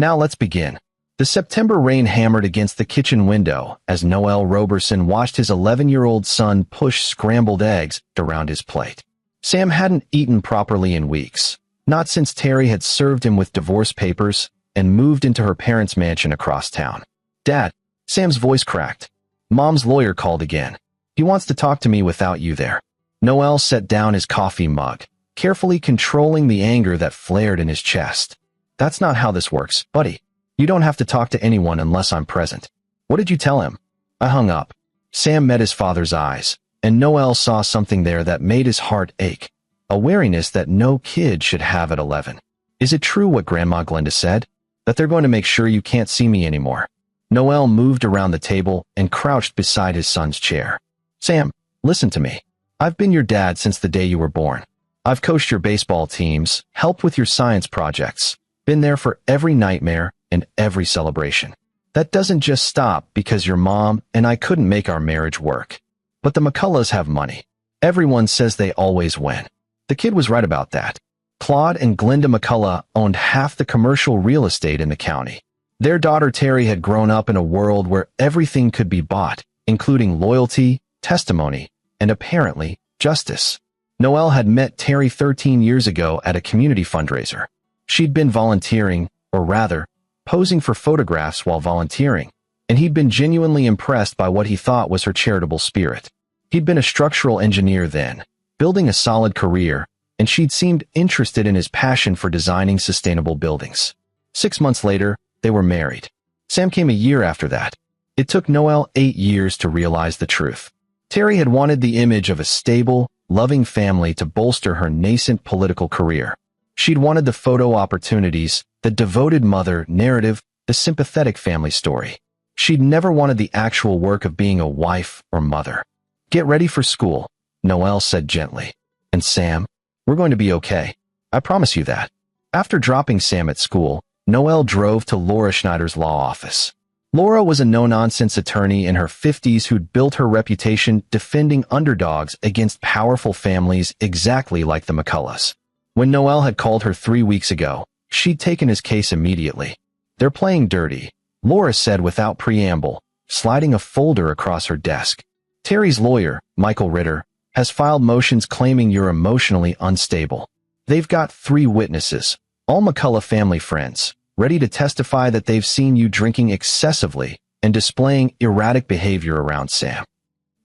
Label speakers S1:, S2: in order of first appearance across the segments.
S1: Now let's begin. The September rain hammered against the kitchen window as Noel Roberson watched his 11-year-old son push scrambled eggs around his plate. Sam hadn't eaten properly in weeks, not since Terry had served him with divorce papers and moved into her parents' mansion across town. "Dad," Sam's voice cracked. "Mom's lawyer called again. He wants to talk to me without you there." Noel set down his coffee mug, carefully controlling the anger that flared in his chest. "That's not how this works, buddy. You don't have to talk to anyone unless I'm present." "What did you tell him?" I hung up. Sam met his father's eyes, and Noel saw something there that made his heart ache, a wariness that no kid should have at 11. "Is it true what Grandma Glenda said? That they're going to make sure you can't see me anymore?" Noel moved around the table and crouched beside his son's chair. "Sam, listen to me. I've been your dad since the day you were born. I've coached your baseball teams, helped with your science projects, been there for every nightmare and every celebration. That doesn't just stop because your mom and I couldn't make our marriage work. But the McCulloughs have money. Everyone says they always win." The kid was right about that. Claude and Glenda McCullough owned half the commercial real estate in the county. Their daughter Terry had grown up in a world where everything could be bought, including loyalty, testimony, and apparently, justice. Noel had met Terry 13 years ago at a community fundraiser. She'd been volunteering, or rather, posing for photographs while volunteering, and he'd been genuinely impressed by what he thought was her charitable spirit. He'd been a structural engineer then, building a solid career, and she'd seemed interested in his passion for designing sustainable buildings. 6 months later, they were married. Sam came a year after that. It took Noel 8 years to realize the truth. Terry had wanted the image of a stable, loving family to bolster her nascent political career. She'd wanted the photo opportunities, the devoted mother narrative, the sympathetic family story. She'd never wanted the actual work of being a wife or mother. "Get ready for school," Noel said gently. "And Sam, we're going to be okay. I promise you that." After dropping Sam at school, Noel drove to Laura Schneider's law office. Laura was a no-nonsense attorney in her 50s who'd built her reputation defending underdogs against powerful families exactly like the McCulloughs. When Noel had called her 3 weeks ago, she'd taken his case immediately. "They're playing dirty," Laura said without preamble, sliding a folder across her desk. "Terry's lawyer, Michael Ritter, has filed motions claiming you're emotionally unstable. They've got 3 witnesses, all McCullough family friends, ready to testify that they've seen you drinking excessively and displaying erratic behavior around Sam."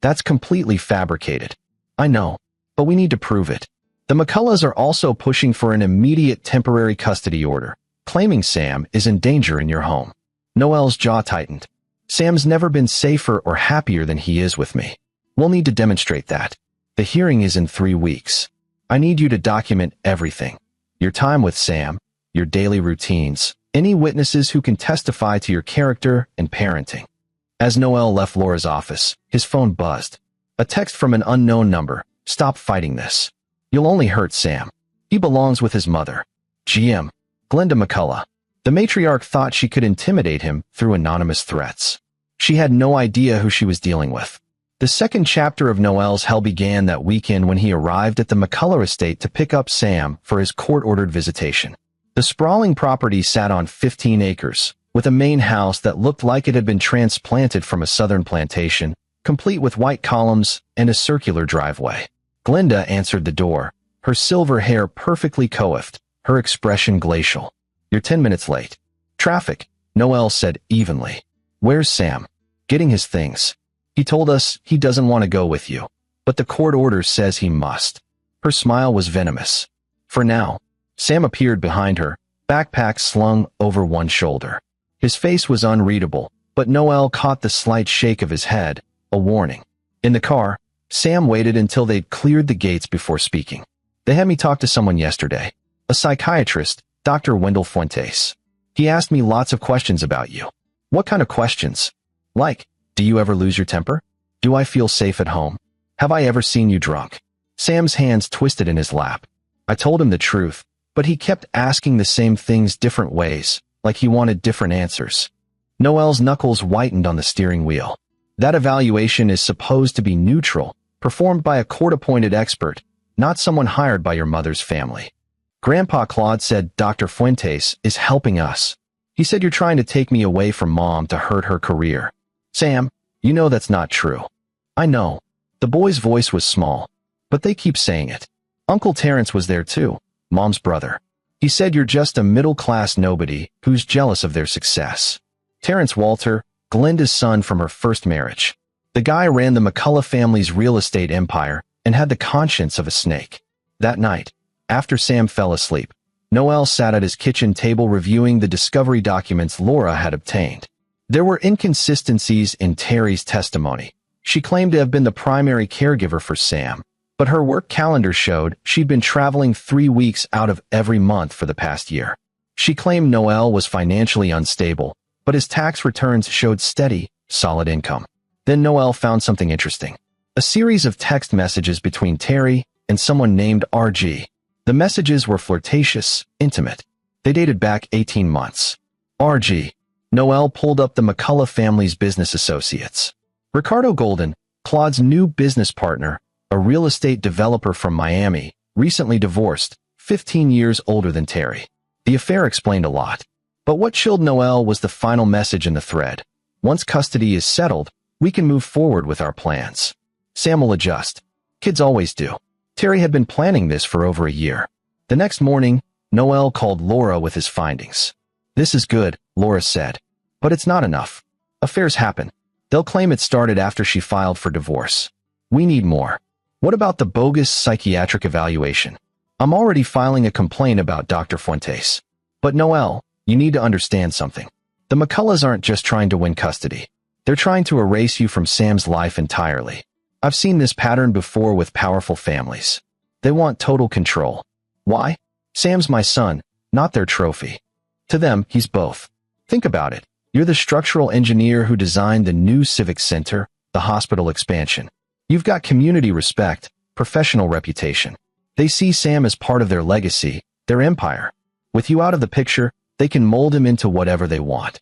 S1: "That's completely fabricated." "I know, but we need to prove it." The McCulloughs are also pushing for an immediate temporary custody order, claiming Sam is in danger in your home. Noel's jaw tightened. "Sam's never been safer or happier than he is with me. We'll need to demonstrate that. The hearing is in 3 weeks. I need you to document everything. Your time with Sam, your daily routines, any witnesses who can testify to your character and parenting." As Noel left Laura's office, his phone buzzed. A text from an unknown number. "Stop fighting this. You'll only hurt Sam. He belongs with his mother. GM, Glenda McCullough." The matriarch thought she could intimidate him through anonymous threats. She had no idea who she was dealing with. The second chapter of Noel's hell began that weekend when he arrived at the McCullough estate to pick up Sam for his court-ordered visitation. The sprawling property sat on 15 acres, with a main house that looked like it had been transplanted from a southern plantation, complete with white columns and a circular driveway. Glenda answered the door, her silver hair perfectly coiffed, her expression glacial. "You're 10 minutes late." "Traffic," Noel said evenly. "Where's Sam?" "Getting his things. He told us he doesn't want to go with you, but the court order says he must." Her smile was venomous. "For now." Sam appeared behind her, backpack slung over one shoulder. His face was unreadable, but Noel caught the slight shake of his head, a warning. In the car, Sam waited until they'd cleared the gates before speaking. "They had me talk to someone yesterday. A psychiatrist, Dr. Wendell Fuentes. He asked me lots of questions about you." "What kind of questions?" "Like, do you ever lose your temper? Do I feel safe at home? Have I ever seen you drunk?" Sam's hands twisted in his lap. I told him the truth, but he kept asking the same things different ways, like he wanted different answers. Noel's knuckles whitened on the steering wheel. "That evaluation is supposed to be neutral, performed by a court-appointed expert, not someone hired by your mother's family. Grandpa Claude said Dr. Fuentes is helping us. He said you're trying to take me away from Mom to hurt her career. Sam, you know that's not true. I know. The boy's voice was small, but they keep saying it. Uncle Terrence was there too, Mom's brother. He said you're just a middle-class nobody who's jealous of their success. Terrence Walter, Glenda's son from her first marriage. The guy ran the McCullough family's real estate empire and had the conscience of a snake. That night, after Sam fell asleep, Noel sat at his kitchen table reviewing the discovery documents Laura had obtained. There were inconsistencies in Terry's testimony. She claimed to have been the primary caregiver for Sam, but her work calendar showed she'd been traveling 3 weeks out of every month for the past year. She claimed Noel was financially unstable, but his tax returns showed steady, solid income. Then Noel found something interesting. A series of text messages between Terry and someone named RG. The messages were flirtatious, intimate. They dated back 18 months. RG. Noel pulled up the McCullough family's business associates. Ricardo Golden, Claude's new business partner, a real estate developer from Miami, recently divorced, 15 years older than Terry. The affair explained a lot. But what chilled Noel was the final message in the thread. Once custody is settled, we can move forward with our plans. Sam will adjust. Kids always do. Terry had been planning this for over a year. The next morning, Noel called Laura with his findings. This is good, Laura said. But it's not enough. Affairs happen. They'll claim it started after she filed for divorce. We need more. What about the bogus psychiatric evaluation? I'm already filing a complaint about Dr. Fuentes. But Noel, you need to understand something. The McCulloughs aren't just trying to win custody. They're trying to erase you from Sam's life entirely. I've seen this pattern before with powerful families. They want total control. Why? Sam's my son, not their trophy. To them, he's both. Think about it. You're the structural engineer who designed the new civic center, the hospital expansion. You've got community respect, professional reputation. They see Sam as part of their legacy, their empire. With you out of the picture, they can mold him into whatever they want.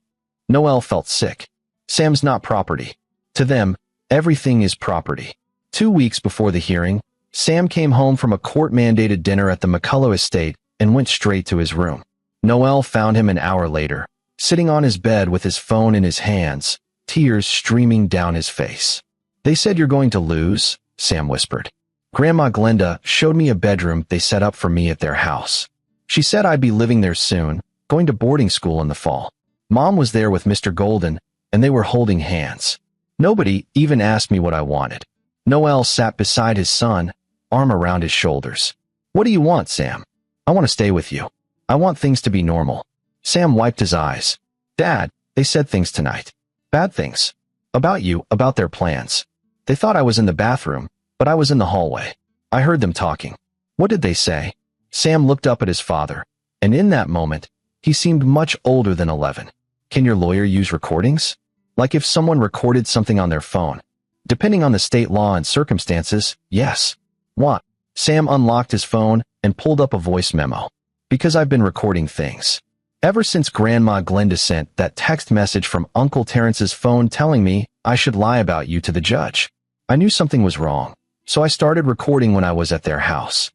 S1: Noel felt sick. Sam's not property. To them, everything is property. 2 weeks before the hearing, Sam came home from a court-mandated dinner at the McCullough estate and went straight to his room. Noel found him an hour later, sitting on his bed with his phone in his hands, tears streaming down his face. They said you're going to lose, Sam whispered. Grandma Glenda showed me a bedroom they set up for me at their house. She said I'd be living there soon, going to boarding school in the fall. Mom was there with Mr. Golden, and they were holding hands. Nobody even asked me what I wanted. Noel sat beside his son, arm around his shoulders. What do you want, Sam? I want to stay with you. I want things to be normal. Sam wiped his eyes. Dad, they said things tonight. Bad things. About you, about their plans. They thought I was in the bathroom, but I was in the hallway. I heard them talking. What did they say? Sam looked up at his father, and in that moment, he seemed much older than 11. Can your lawyer use recordings? Like if someone recorded something on their phone. Depending on the state law and circumstances, yes. What? Sam unlocked his phone and pulled up a voice memo. Because I've been recording things. Ever since Grandma Glenda sent that text message from Uncle Terrence's phone telling me I should lie about you to the judge. I knew something was wrong, so I started recording when I was at their house.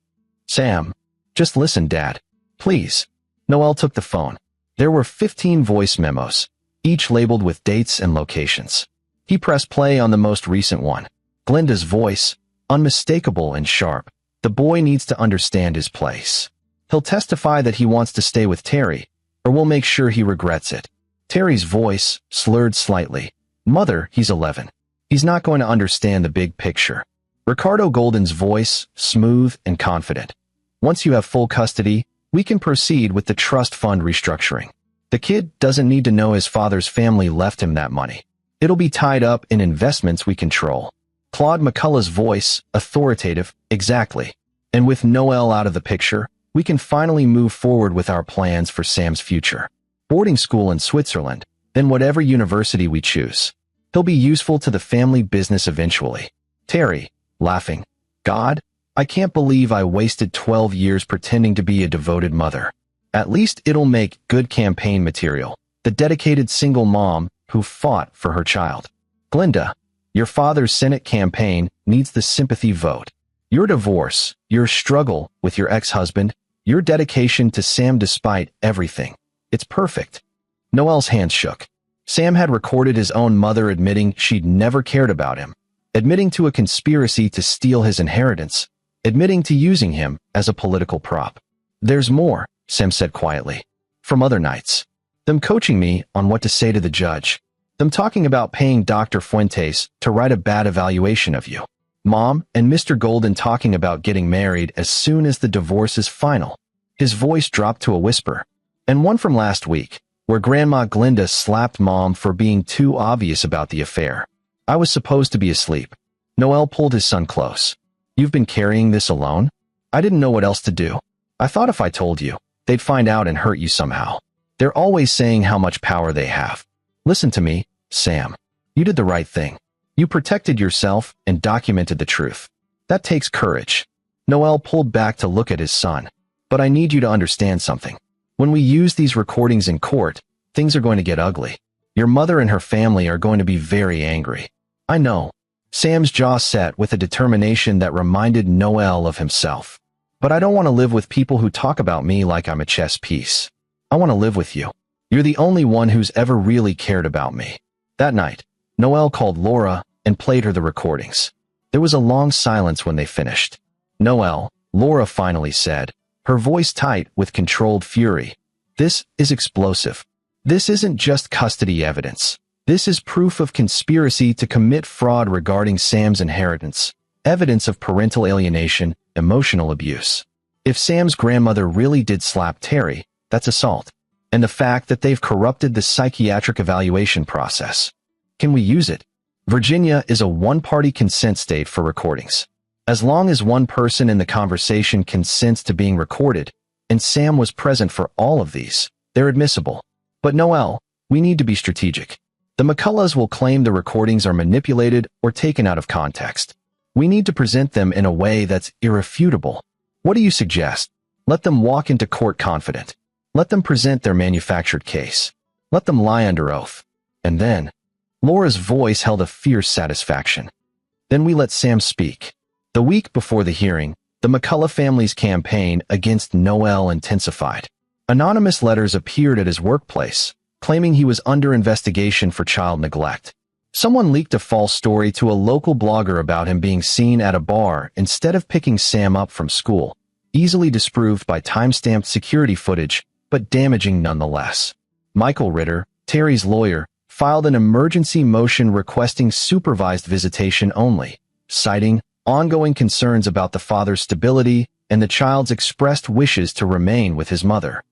S1: Sam, just listen, Dad. Please. Noel took the phone. There were 15 voice memos, each labeled with dates and locations. He pressed play on the most recent one. Glenda's voice, unmistakable and sharp. The boy needs to understand his place. He'll testify that he wants to stay with Terry, or we'll make sure he regrets it. Terry's voice, slurred slightly. Mother, he's 11. He's not going to understand the big picture. Ricardo Golden's voice, smooth and confident. Once you have full custody, we can proceed with the trust fund restructuring. The kid doesn't need to know his father's family left him that money. It'll be tied up in investments we control. Claude McCullough's voice, authoritative, exactly. And with Noel out of the picture, we can finally move forward with our plans for Sam's future. Boarding school in Switzerland, then whatever university we choose. He'll be useful to the family business eventually. Terry, laughing. God, I can't believe I wasted 12 years pretending to be a devoted mother. At least it'll make good campaign material. The dedicated single mom who fought for her child. Glenda, your father's Senate campaign needs the sympathy vote. Your divorce, your struggle with your ex-husband, your dedication to Sam despite everything. It's perfect. Noel's hands shook. Sam had recorded his own mother admitting she'd never cared about him, admitting to a conspiracy to steal his inheritance, admitting to using him as a political prop. "There's more," Sam said quietly. "From other nights. Them coaching me on what to say to the judge. Them talking about paying Dr. Fuentes to write a bad evaluation of you. Mom and Mr. Golden talking about getting married as soon as the divorce is final." His voice dropped to a whisper. "And one from last week, where Grandma Glinda slapped Mom for being too obvious about the affair. I was supposed to be asleep." Noel pulled his son close. "You've been carrying this alone? I didn't know what else to do. I thought if I told you, they'd find out and hurt you somehow. They're always saying how much power they have. Listen to me, Sam. You did the right thing. You protected yourself and documented the truth. That takes courage." Noel pulled back to look at his son. "But I need you to understand something. When we use these recordings in court, things are going to get ugly. Your mother and her family are going to be very angry." "I know." Sam's jaw set with a determination that reminded Noel of himself. "But I don't want to live with people who talk about me like I'm a chess piece. I want to live with you. You're the only one who's ever really cared about me." That night, Noel called Laura and played her the recordings. There was a long silence when they finished. "Noel," Laura finally said, her voice tight with controlled fury, "this is explosive. This isn't just custody evidence. This is proof of conspiracy to commit fraud regarding Sam's inheritance, evidence of parental alienation, emotional abuse. If Sam's grandmother really did slap Terry, that's assault. And the fact that they've corrupted the psychiatric evaluation process. Can we use it? Virginia is a one-party consent state for recordings. As long as one person in the conversation consents to being recorded, and Sam was present for all of these, they're admissible. But Noel, we need to be strategic. The McCulloughs will claim the recordings are manipulated or taken out of context. We need to present them in a way that's irrefutable. What do you suggest? Let them walk into court confident. Let them present their manufactured case. Let them lie under oath. And then, Laura's voice held a fierce satisfaction. Then we let Sam speak. The week before the hearing, the McCullough family's campaign against Noel intensified. Anonymous letters appeared at his workplace, claiming he was under investigation for child neglect. Someone leaked a false story to a local blogger about him being seen at a bar instead of picking Sam up from school, easily disproved by time-stamped security footage, but damaging nonetheless. Michael Ritter, Terry's lawyer, filed an emergency motion requesting supervised visitation only, citing ongoing concerns about the father's stability and the child's expressed wishes to remain with his mother.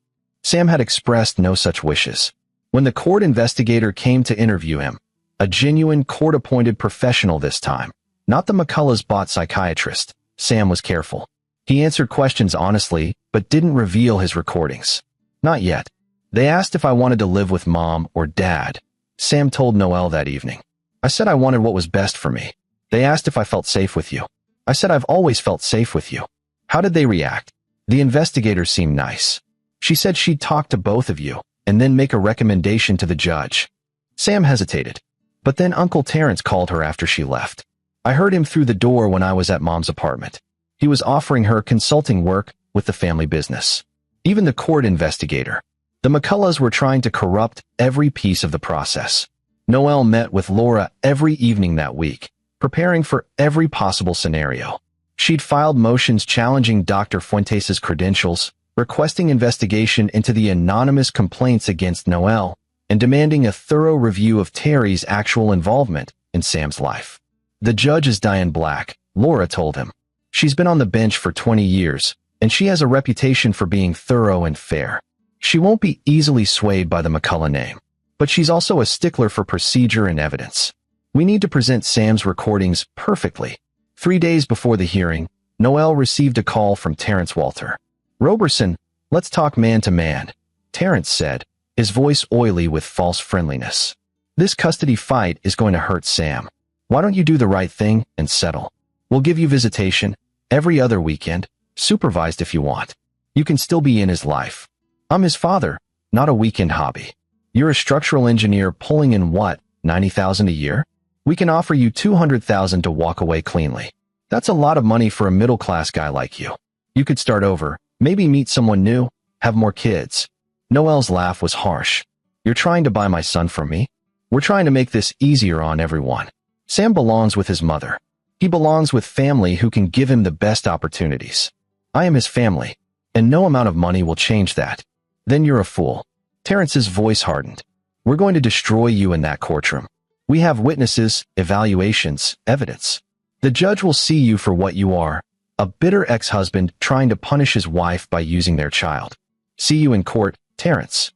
S1: Sam had expressed no such wishes. When the court investigator came to interview him, a genuine court-appointed professional this time, not the McCullough's bought psychiatrist, Sam was careful. He answered questions honestly, but didn't reveal his recordings. Not yet. They asked if I wanted to live with Mom or Dad. Sam told Noel that evening. I said I wanted what was best for me. They asked if I felt safe with you. I said I've always felt safe with you. How did they react? The investigator seemed nice. She said she'd talk to both of you, and then make a recommendation to the judge. Sam hesitated. But then Uncle Terrence called her after she left. I heard him through the door when I was at Mom's apartment. He was offering her consulting work with the family business. Even the court investigator. The McCulloughs were trying to corrupt every piece of the process. Noel met with Laura every evening that week, preparing for every possible scenario. She'd filed motions challenging Dr. Fuentes' credentials, requesting investigation into the anonymous complaints against Noel, and demanding a thorough review of Terry's actual involvement in Sam's life. The judge is Diane Black, Laura told him. She's been on the bench for 20 years, and she has a reputation for being thorough and fair. She won't be easily swayed by the McCullough name, but she's also a stickler for procedure and evidence. We need to present Sam's recordings perfectly. 3 days before the hearing, Noel received a call from Terrence Walter. "Roberson, let's talk man to man," Terrence said, his voice oily with false friendliness. "This custody fight is going to hurt Sam. Why don't you do the right thing and settle? We'll give you visitation every other weekend, supervised if you want. You can still be in his life. I'm his father, not a weekend hobby. You're a structural engineer pulling in what, $90,000 a year? We can offer you $200,000 to walk away cleanly. That's a lot of money for a middle-class guy like you. You could start over, maybe meet someone new, have more kids." Noel's laugh was harsh. You're trying to buy my son from me? We're trying to make this easier on everyone. Sam belongs with his mother. He belongs with family who can give him the best opportunities. I am his family, and no amount of money will change that. Then you're a fool. Terrence's voice hardened. We're going to destroy you in that courtroom. We have witnesses, evaluations, evidence. The judge will see you for what you are, a bitter ex-husband trying to punish his wife by using their child. See you in court, Terrence.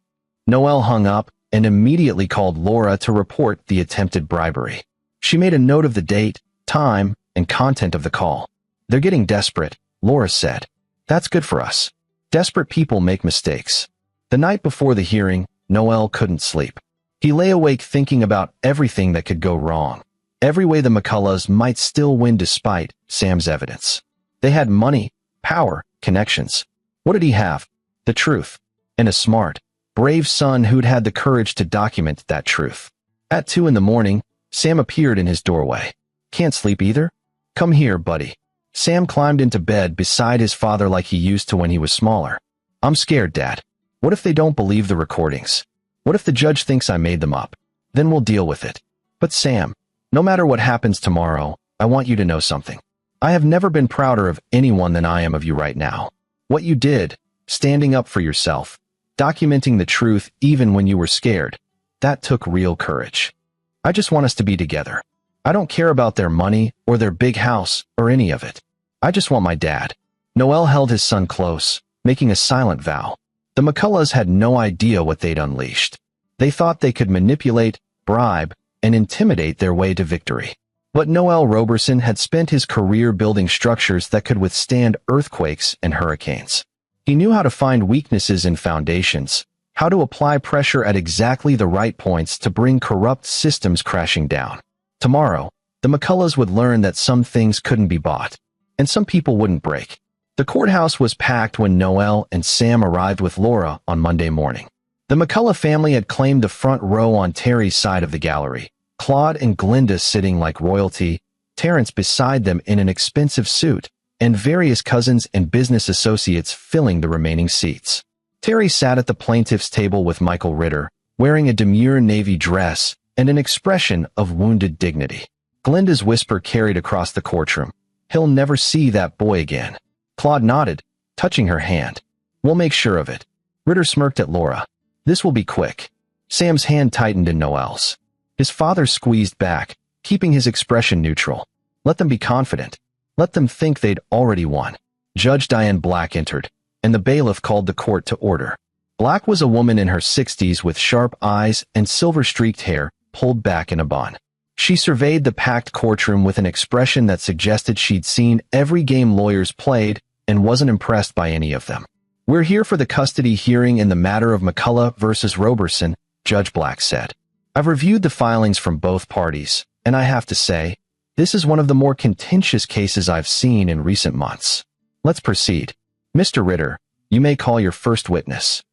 S1: Noelle hung up and immediately called Laura to report the attempted bribery. She made a note of the date, time, and content of the call. They're getting desperate, Laura said. That's good for us. Desperate people make mistakes. The night before the hearing, Noelle couldn't sleep. He lay awake thinking about everything that could go wrong. Every way the McCulloughs might still win despite Sam's evidence. They had money, power, connections. What did he have? The truth. And a smart, brave son who'd had the courage to document that truth. At 2 a.m, Sam appeared in his doorway. Can't sleep either? Come here, buddy. Sam climbed into bed beside his father like he used to when he was smaller. I'm scared, Dad. What if they don't believe the recordings? What if the judge thinks I made them up? Then we'll deal with it. But Sam, no matter what happens tomorrow, I want you to know something. I have never been prouder of anyone than I am of you right now. What you did, standing up for yourself, documenting the truth even when you were scared, that took real courage. I just want us to be together. I don't care about their money or their big house or any of it. I just want my dad. Noelle held his son close, making a silent vow. The McCulloughs had no idea what they'd unleashed. They thought they could manipulate, bribe, and intimidate their way to victory. But Noelle Roberson had spent his career building structures that could withstand earthquakes and hurricanes. He knew how to find weaknesses in foundations, how to apply pressure at exactly the right points to bring corrupt systems crashing down. Tomorrow, the McCulloughs would learn that some things couldn't be bought, and some people wouldn't break. The courthouse was packed when Noelle and Sam arrived with Laura on Monday morning. The McCullough family had claimed the front row on Terry's side of the gallery, Claude and Glinda sitting like royalty, Terrence beside them in an expensive suit, and various cousins and business associates filling the remaining seats. Terry sat at the plaintiff's table with Michael Ritter, wearing a demure navy dress and an expression of wounded dignity. Glinda's whisper carried across the courtroom. He'll never see that boy again. Claude nodded, touching her hand. We'll make sure of it. Ritter smirked at Laura. This will be quick. Sam's hand tightened in Noelle's. His father squeezed back, keeping his expression neutral. Let them be confident. Let them think they'd already won. Judge Diane Black entered, and the bailiff called the court to order. Black was a woman in her 60s with sharp eyes and silver-streaked hair pulled back in a bun. She surveyed the packed courtroom with an expression that suggested she'd seen every game lawyers played and wasn't impressed by any of them. We're here for the custody hearing in the matter of McCullough versus Roberson, Judge Black said. I've reviewed the filings from both parties, and I have to say, this is one of the more contentious cases I've seen in recent months. Let's proceed. Mr. Ritter, you may call your first witness.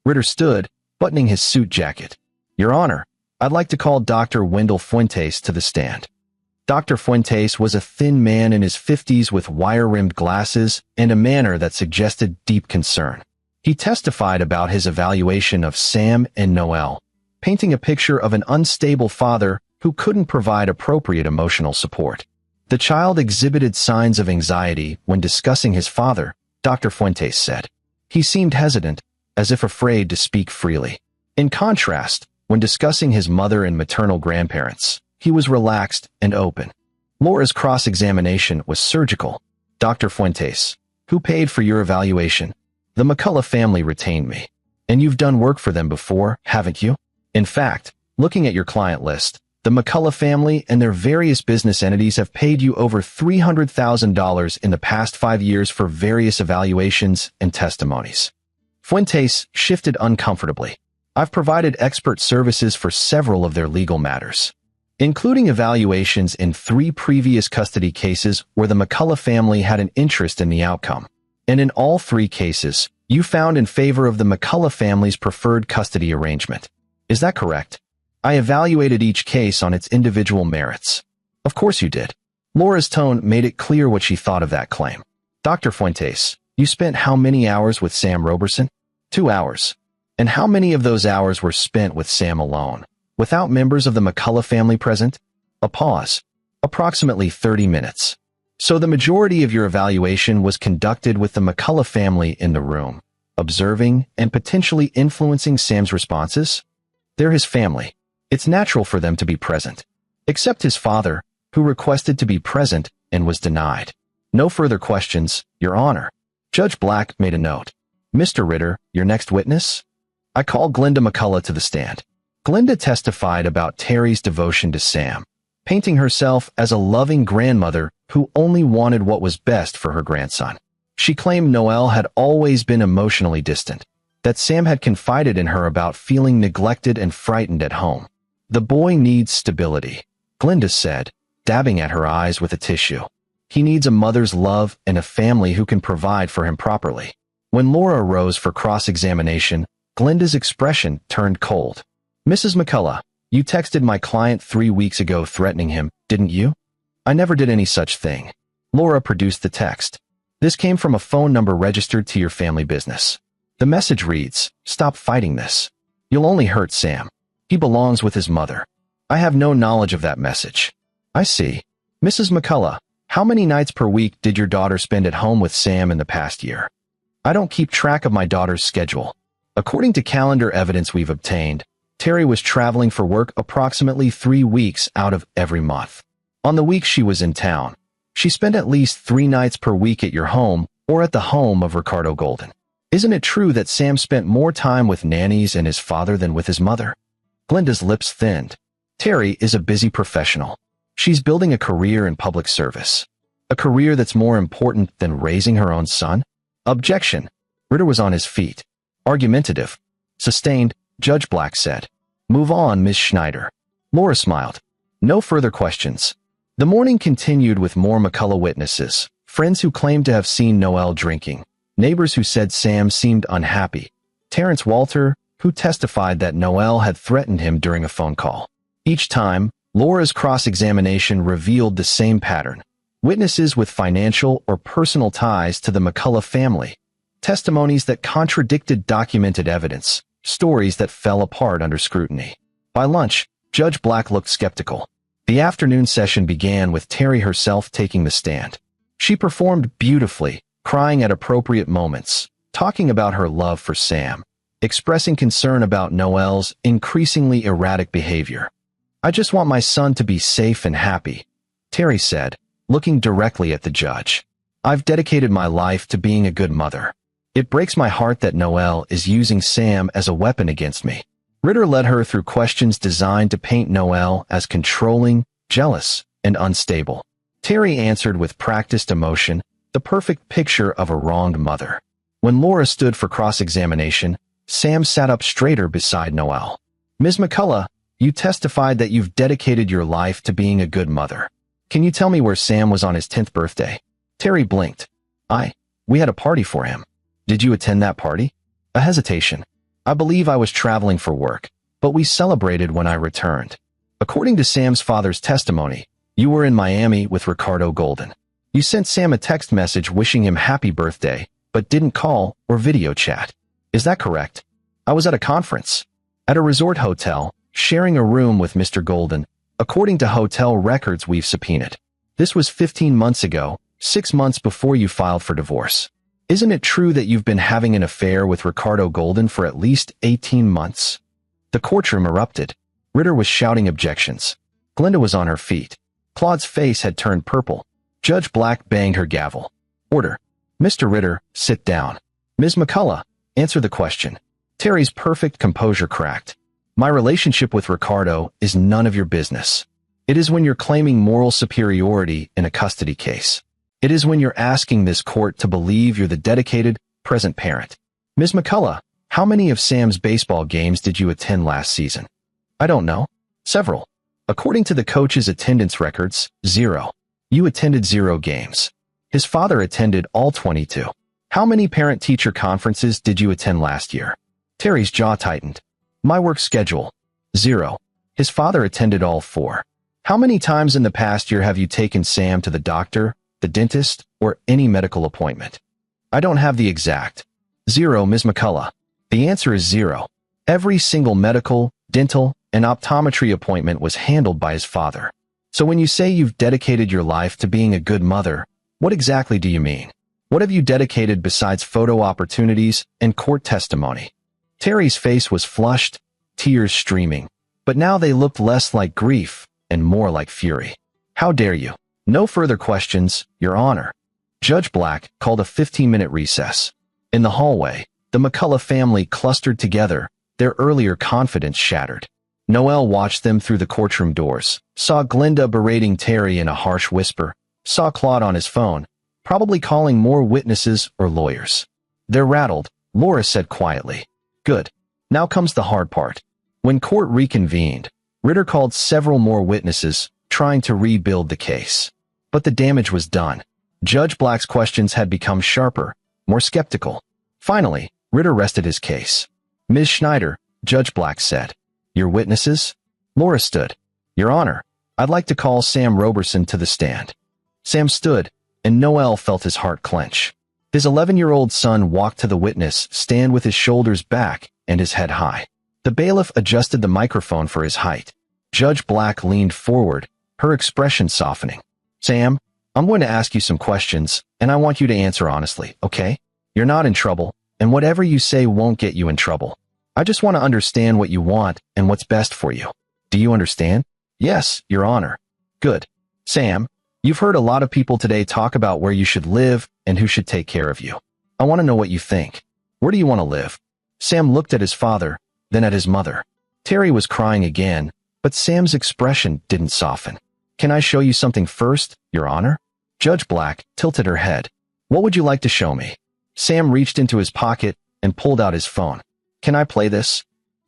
S1: Ritter stood, buttoning his suit jacket. Your Honor, I'd like to call Dr. Wendell Fuentes to the stand. Dr. Fuentes was a thin man in his 50s with wire-rimmed glasses and a manner that suggested deep concern. He testified about his evaluation of Sam and Noelle, painting a picture of an unstable father who couldn't provide appropriate emotional support. The child exhibited signs of anxiety when discussing his father, Dr. Fuentes said. He seemed hesitant, as if afraid to speak freely. In contrast, when discussing his mother and maternal grandparents, he was relaxed and open. Laura's cross-examination was surgical. Dr. Fuentes, who paid for your evaluation? The McCullough family retained me. And you've done work for them before, haven't you? In fact, looking at your client list, the McCullough family and their various business entities have paid you over $300,000 in the past 5 years for various evaluations and testimonies. Fuentes shifted uncomfortably. I've provided expert services for several of their legal matters, including evaluations in 3 previous custody cases where the McCullough family had an interest in the outcome. And in all 3 cases, you found in favor of the McCullough family's preferred custody arrangement. Is that correct? I evaluated each case on its individual merits. Of course you did. Laura's tone made it clear what she thought of that claim. Dr. Fuentes, you spent how many hours with Sam Roberson? 2 hours. And how many of those hours were spent with Sam alone, without members of the McCullough family present? A pause. Approximately 30 minutes. So the majority of your evaluation was conducted with the McCullough family in the room, observing and potentially influencing Sam's responses? They're his family. It's natural for them to be present. Except his father, who requested to be present and was denied. No further questions, Your Honor. Judge Black made a note. Mr. Ritter, your next witness? I called Glenda McCullough to the stand. Glenda testified about Terry's devotion to Sam, painting herself as a loving grandmother who only wanted what was best for her grandson. She claimed Noel had always been emotionally distant, that Sam had confided in her about feeling neglected and frightened at home. The boy needs stability, Glenda said, dabbing at her eyes with a tissue. He needs a mother's love and a family who can provide for him properly. When Laura rose for cross-examination, Glenda's expression turned cold. Mrs. McCullough, you texted my client 3 weeks ago threatening him, didn't you? I never did any such thing. Laura produced the text. This came from a phone number registered to your family business. The message reads, "Stop fighting this. You'll only hurt Sam. He belongs with his mother." I have no knowledge of that message. I see. Mrs. McCullough, how many nights per week did your daughter spend at home with Sam in the past year? I don't keep track of my daughter's schedule. According to calendar evidence we've obtained, Terry was traveling for work approximately 3 weeks out of every month. On the weeks she was in town, she spent at least 3 nights per week at your home or at the home of Ricardo Golden. Isn't it true that Sam spent more time with nannies and his father than with his mother? Glenda's lips thinned. Terry is a busy professional. She's building a career in public service. A career that's more important than raising her own son? Objection. Ritter was on his feet. Argumentative. Sustained, Judge Black said. Move on, Ms. Schneider. Laura smiled. No further questions. The morning continued with more McCullough witnesses, friends who claimed to have seen Noel drinking, neighbors who said Sam seemed unhappy, Terrence Walter, who testified that Noel had threatened him during a phone call. Each time, Laura's cross-examination revealed the same pattern. Witnesses with financial or personal ties to the McCullough family. Testimonies that contradicted documented evidence. Stories that fell apart under scrutiny. By lunch, Judge Black looked skeptical. The afternoon session began with Terry herself taking the stand. She performed beautifully, crying at appropriate moments, talking about her love for Sam, expressing concern about Noel's increasingly erratic behavior. I just want my son to be safe and happy, Terry said, looking directly at the judge. I've dedicated my life to being a good mother. It breaks my heart that Noel is using Sam as a weapon against me. Ritter led her through questions designed to paint Noel as controlling, jealous, and unstable. Terry answered with practiced emotion, the perfect picture of a wronged mother. When Laura stood for cross-examination, Sam sat up straighter beside Noel. Ms. McCullough, you testified that you've dedicated your life to being a good mother. Can you tell me where Sam was on his 10th birthday? Terry blinked. We had a party for him. Did you attend that party? A hesitation. I believe I was traveling for work, but we celebrated when I returned. According to Sam's father's testimony, you were in Miami with Ricardo Golden. You sent Sam a text message wishing him happy birthday, but didn't call or video chat. Is that correct? I was at a conference. At a resort hotel, sharing a room with Mr. Golden, according to hotel records we've subpoenaed. This was 15 months ago, 6 months before you filed for divorce. Isn't it true that you've been having an affair with Ricardo Golden for at least 18 months? The courtroom erupted. Ritter was shouting objections. Glenda was on her feet. Claude's face had turned purple. Judge Black banged her gavel. Order. Mr. Ritter, sit down. Ms. McCullough, answer the question. Terry's perfect composure cracked. My relationship with Ricardo is none of your business. It is when you're claiming moral superiority in a custody case. It is when you're asking this court to believe you're the dedicated, present parent. Ms. McCullough, how many of Sam's baseball games did you attend last season? I don't know. Several. According to the coach's attendance records, 0. You attended 0 games. His father attended all 22. How many parent-teacher conferences did you attend last year? Terry's jaw tightened. My work schedule. 0. His father attended all 4. How many times in the past year have you taken Sam to the doctor, the dentist, or any medical appointment? I don't have the exact. 0, Ms. McCullough. The answer is zero. Every single medical, dental, and optometry appointment was handled by his father. So when you say you've dedicated your life to being a good mother, what exactly do you mean? What have you dedicated besides photo opportunities and court testimony? Terry's face was flushed, tears streaming, but now they looked less like grief and more like fury. How dare you? No further questions, Your Honor. Judge Black called a 15-minute recess. In the hallway, the McCullough family clustered together, their earlier confidence shattered. Noel watched them through the courtroom doors, saw Glinda berating Terry in a harsh whisper, saw Claude on his phone, probably calling more witnesses or lawyers. They're rattled, Laura said quietly. Good. Now comes the hard part. When court reconvened, Ritter called several more witnesses, trying to rebuild the case. But the damage was done. Judge Black's questions had become sharper, more skeptical. Finally, Ritter rested his case. Ms. Schneider, Judge Black said. Your witnesses? Laura stood. Your Honor, I'd like to call Sam Roberson to the stand. Sam stood, and Noel felt his heart clench. His 11-year-old son walked to the witness stand with his shoulders back and his head high. The bailiff adjusted the microphone for his height. Judge Black leaned forward, her expression softening. Sam, I'm going to ask you some questions, and I want you to answer honestly, okay? You're not in trouble, and whatever you say won't get you in trouble. I just want to understand what you want and what's best for you. Do you understand? Yes, Your Honor. Good. Sam, you've heard a lot of people today talk about where you should live and who should take care of you. I want to know what you think. Where do you want to live? Sam looked at his father, then at his mother. Terry was crying again, but Sam's expression didn't soften. Can I show you something first, Your Honor? Judge Black tilted her head. What would you like to show me? Sam reached into his pocket and pulled out his phone. Can I play this?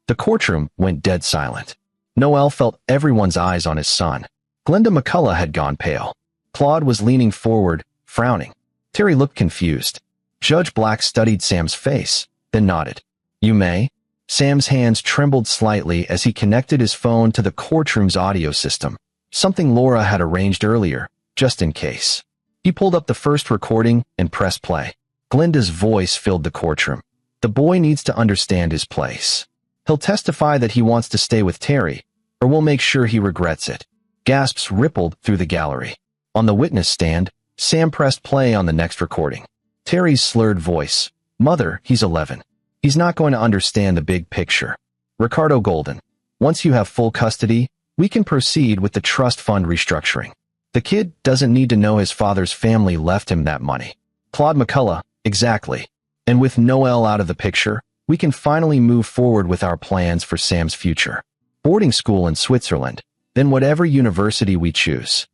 S1: The courtroom went dead silent. Noel felt everyone's eyes on his son. Glinda McCullough had gone pale. Claude was leaning forward, frowning. Terry looked confused. Judge Black studied Sam's face, then nodded. You may. Sam's hands trembled slightly as he connected his phone to the courtroom's audio system, something Laura had arranged earlier, just in case. He pulled up the first recording and pressed play. Glinda's voice filled the courtroom. The boy needs to understand his place. He'll testify that he wants to stay with Terry, or we'll make sure he regrets it. Gasps rippled through the gallery. On the witness stand, Sam pressed play on the next recording. Terry's slurred voice. Mother, he's 11. He's not going to understand the big picture. Ricardo Golden. Once you have full custody, we can proceed with the trust fund restructuring. The kid doesn't need to know his father's family left him that money. Claude McCullough. Exactly. And with Noel out of the picture, we can finally move forward with our plans for Sam's future. Boarding school in Switzerland, then whatever university we choose.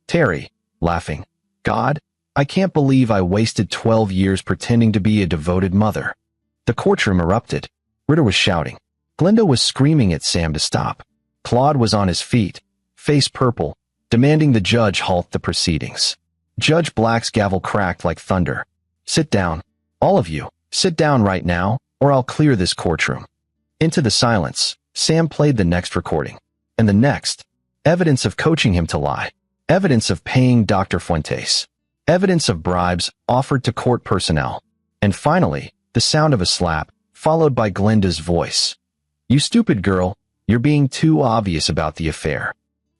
S1: Terry, laughing. God, I can't believe I wasted 12 years pretending to be a devoted mother. The courtroom erupted. Ritter was shouting. Glinda was screaming at Sam to stop. Claude was on his feet, face purple, demanding the judge halt the proceedings. Judge Black's gavel cracked like thunder. Sit down. All of you, sit down right now, or I'll clear this courtroom. Into the silence, Sam played the next recording. And the next. Evidence of coaching him to lie. Evidence of paying Dr. Fuentes. Evidence of bribes offered to court personnel. And finally, the sound of a slap, followed by Glinda's voice. You stupid girl, you're being too obvious about the affair.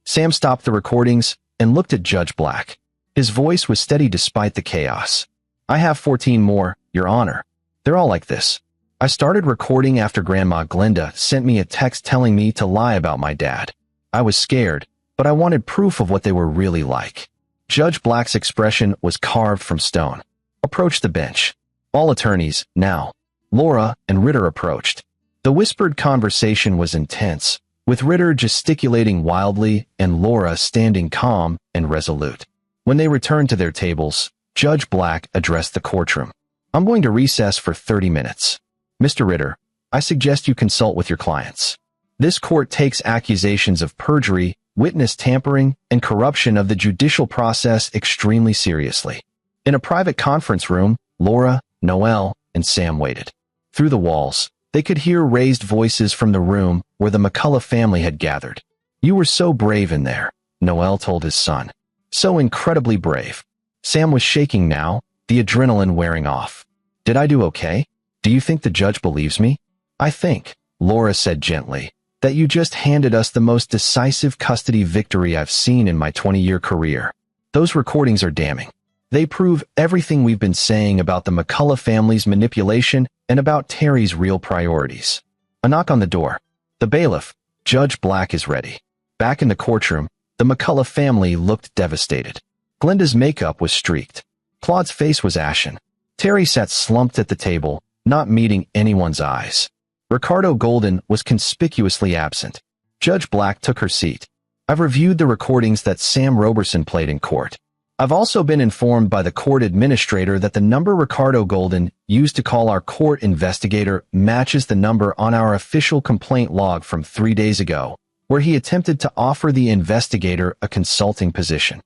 S1: Sam stopped the recordings and looked at Judge Black. His voice was steady despite the chaos. I have 14 more, Your Honor. They're all like this. I started recording after Grandma Glinda sent me a text telling me to lie about my dad. I was scared, but I wanted proof of what they were really like. Judge Black's expression was carved from stone. Approach the bench. All attorneys, now. Laura and Ritter approached. The whispered conversation was intense, with Ritter gesticulating wildly and Laura standing calm and resolute. When they returned to their tables, Judge Black addressed the courtroom. I'm going to recess for 30 minutes. Mr. Ritter, I suggest you consult with your clients. This court takes accusations of perjury, witness tampering, and corruption of the judicial process extremely seriously. In a private conference room, Laura, Noel, and Sam waited. Through the walls, they could hear raised voices from the room where the McCullough family had gathered. You were so brave in there, Noel told his son. So incredibly brave. Sam was shaking now, the adrenaline wearing off. Did I do okay? Do you think the judge believes me? I think, Laura said gently, that you just handed us the most decisive custody victory I've seen in my 20-year career. Those recordings are damning. They prove everything we've been saying about the McCullough family's manipulation and about Terry's real priorities. A knock on the door. The bailiff, Judge Black, is ready. Back in the courtroom, the McCullough family looked devastated. Glenda's makeup was streaked. Claude's face was ashen. Terry sat slumped at the table, not meeting anyone's eyes. Ricardo Golden was conspicuously absent. Judge Black took her seat. I've reviewed the recordings that Sam Roberson played in court. I've also been informed by the court administrator that the number Ricardo Golden used to call our court investigator matches the number on our official complaint log from 3 days ago, where he attempted to offer the investigator a consulting position.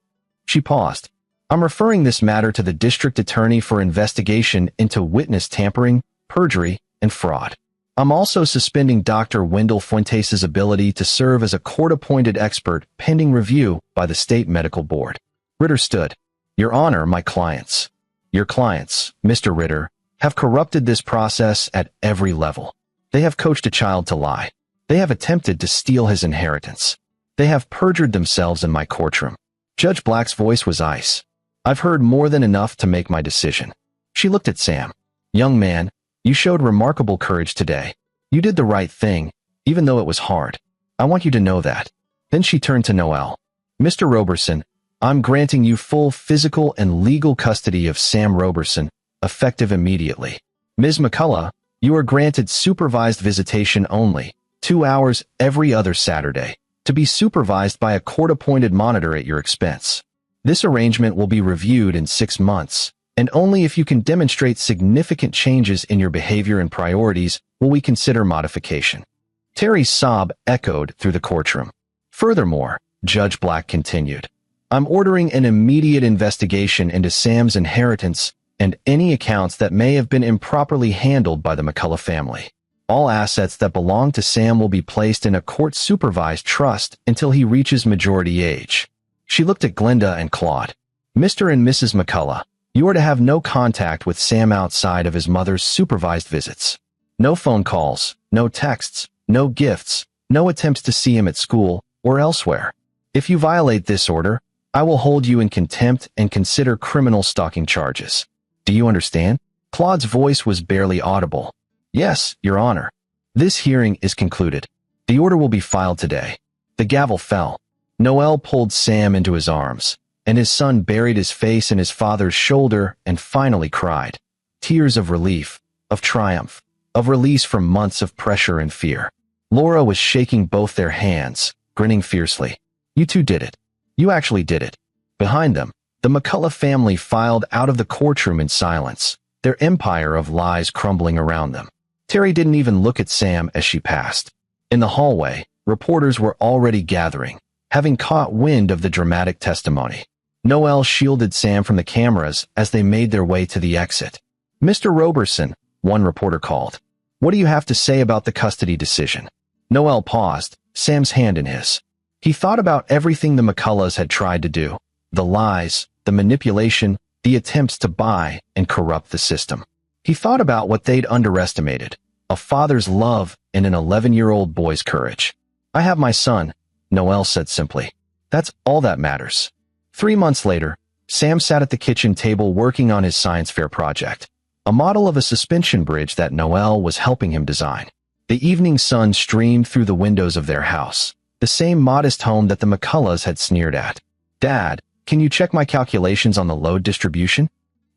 S1: She paused. I'm referring this matter to the district attorney for investigation into witness tampering, perjury, and fraud. I'm also suspending Dr. Wendell Fuentes' ability to serve as a court-appointed expert pending review by the state medical board. Ritter stood. Your Honor, my clients. Your clients, Mr. Ritter, have corrupted this process at every level. They have coached a child to lie. They have attempted to steal his inheritance. They have perjured themselves in my courtroom. Judge Black's voice was ice. I've heard more than enough to make my decision. She looked at Sam. Young man, you showed remarkable courage today. You did the right thing, even though it was hard. I want you to know that. Then she turned to Noel. Mr. Roberson, I'm granting you full physical and legal custody of Sam Roberson, effective immediately. Ms. McCullough, you are granted supervised visitation only, 2 hours every other Saturday, to be supervised by a court-appointed monitor at your expense. This arrangement will be reviewed in 6 months, and only if you can demonstrate significant changes in your behavior and priorities will we consider modification. Terry's sob echoed through the courtroom. Furthermore, Judge Black continued, I'm ordering an immediate investigation into Sam's inheritance and any accounts that may have been improperly handled by the McCullough family. All assets that belong to Sam will be placed in a court-supervised trust until he reaches majority age. She looked at Glenda and Claude. Mr. and Mrs. McCullough, you are to have no contact with Sam outside of his mother's supervised visits. No phone calls, no texts, no gifts, no attempts to see him at school or elsewhere. If you violate this order, I will hold you in contempt and consider criminal stalking charges. Do you understand? Claude's voice was barely audible. Yes, Your Honor. This hearing is concluded. The order will be filed today. The gavel fell. Noel pulled Sam into his arms, and his son buried his face in his father's shoulder and finally cried. Tears of relief, of triumph, of release from months of pressure and fear. Laura was shaking both their hands, grinning fiercely. You two did it. You actually did it. Behind them, the McCullough family filed out of the courtroom in silence, their empire of lies crumbling around them. Terry didn't even look at Sam as she passed. In the hallway, reporters were already gathering, having caught wind of the dramatic testimony. Noel shielded Sam from the cameras as they made their way to the exit. Mr. Roberson, one reporter called. What do you have to say about the custody decision? Noel paused, Sam's hand in his. He thought about everything the McCulloughs had tried to do, the lies, the manipulation, the attempts to buy and corrupt the system. He thought about what they'd underestimated, a father's love and an 11-year-old boy's courage. I have my son, Noel said simply. That's all that matters. 3 months later, Sam sat at the kitchen table working on his science fair project, a model of a suspension bridge that Noel was helping him design. The evening sun streamed through the windows of their house, the same modest home that the McCulloughs had sneered at. Dad, can you check my calculations on the load distribution?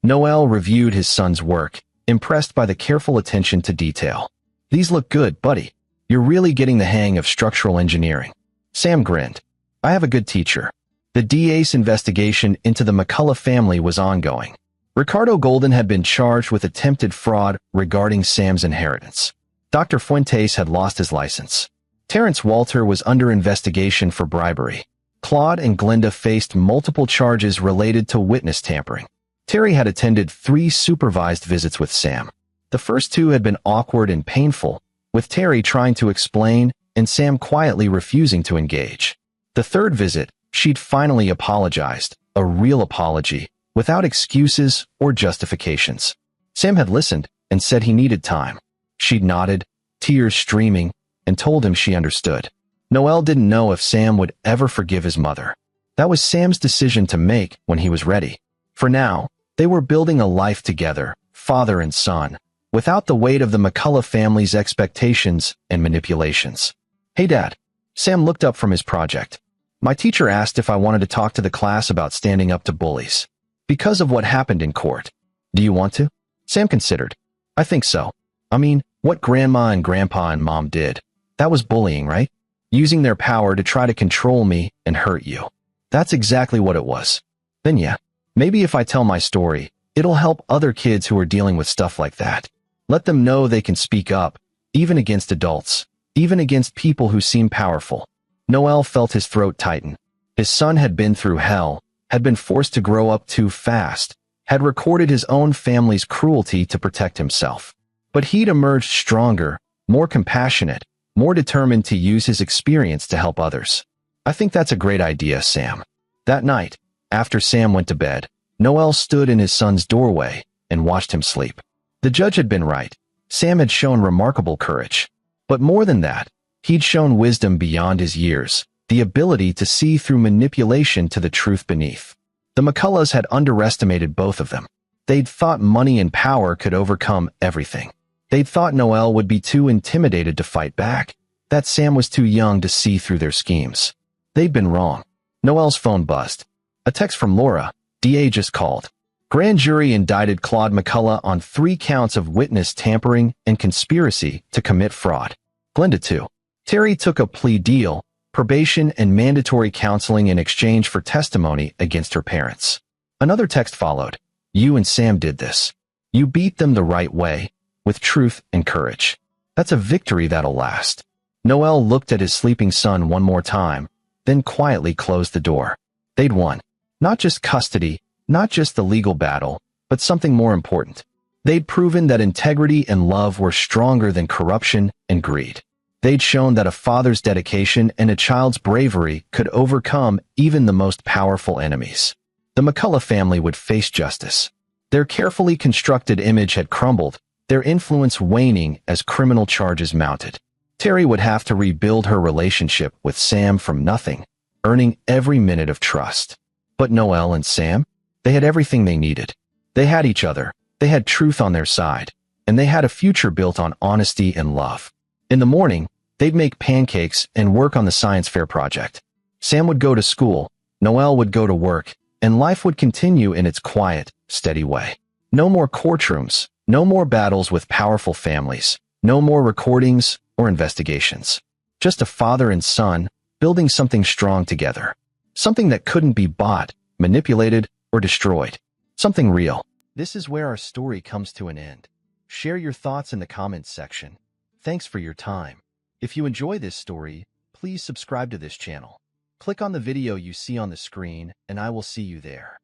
S1: Noel reviewed his son's work, impressed by the careful attention to detail. These look good, buddy. You're really getting the hang of structural engineering. Sam grinned. I have a good teacher. The DA's investigation into the McCullough family was ongoing. Ricardo Golden had been charged with attempted fraud regarding Sam's inheritance. Dr. Fuentes had lost his license. Terrence Walter was under investigation for bribery. Claude and Glenda faced multiple charges related to witness tampering. Terry had attended 3 supervised visits with Sam. The first 2 had been awkward and painful, with Terry trying to explain and Sam quietly refusing to engage. The 3rd visit, she'd finally apologized, a real apology, without excuses or justifications. Sam had listened and said he needed time. She'd nodded, tears streaming, and told him she understood. Noelle didn't know if Sam would ever forgive his mother. That was Sam's decision to make when he was ready. For now, they were building a life together, father and son, without the weight of the McCullough family's expectations and manipulations. "Hey, Dad." Sam looked up from his project. "My teacher asked if I wanted to talk to the class about standing up to bullies. Because of what happened in court. Do you want to?" Sam considered. "I think so. I mean, what Grandma and Grandpa and Mom did, that was bullying, right? Using their power to try to control me and hurt you. That's exactly what it was. Then yeah, maybe if I tell my story, it'll help other kids who are dealing with stuff like that. Let them know they can speak up, even against adults, even against people who seem powerful." Noelle felt his throat tighten. His son had been through hell, had been forced to grow up too fast, had recorded his own family's cruelty to protect himself. But he'd emerged stronger, more compassionate, more determined to use his experience to help others. "I think that's a great idea, Sam." That night, after Sam went to bed, Noelle stood in his son's doorway and watched him sleep. The judge had been right. Sam had shown remarkable courage. But more than that, he'd shown wisdom beyond his years, the ability to see through manipulation to the truth beneath. The McCulloughs had underestimated both of them. They'd thought money and power could overcome everything. They'd thought Noelle would be too intimidated to fight back, that Sam was too young to see through their schemes. They'd been wrong. Noelle's phone buzzed. A text from Laura. DA just called. Grand jury indicted Claude McCullough on 3 counts of witness tampering and conspiracy to commit fraud. Glenda too. Terry took a plea deal, probation and mandatory counseling in exchange for testimony against her parents. Another text followed. You and Sam did this. You beat them the right way, with truth and courage. That's a victory that'll last. Noelle looked at his sleeping son one more time, then quietly closed the door. They'd won. Not just custody, not just the legal battle, but something more important. They'd proven that integrity and love were stronger than corruption and greed. They'd shown that a father's dedication and a child's bravery could overcome even the most powerful enemies. The McCullough family would face justice. Their carefully constructed image had crumbled, their influence waning as criminal charges mounted. Terry would have to rebuild her relationship with Sam from nothing, earning every minute of trust. But Noelle and Sam, they had everything they needed. They had each other, they had truth on their side, and they had a future built on honesty and love. In the morning, they'd make pancakes and work on the science fair project. Sam would go to school, Noelle would go to work, and life would continue in its quiet, steady way. No more courtrooms, no more battles with powerful families, no more recordings or investigations. Just a father and son building something strong together. Something that couldn't be bought, manipulated, or destroyed. Something real. This is where our story comes to an end. Share your thoughts in the comments section. Thanks for your time. If you enjoy this story, please subscribe to this channel. Click on the video you see on the screen, and I will see you there.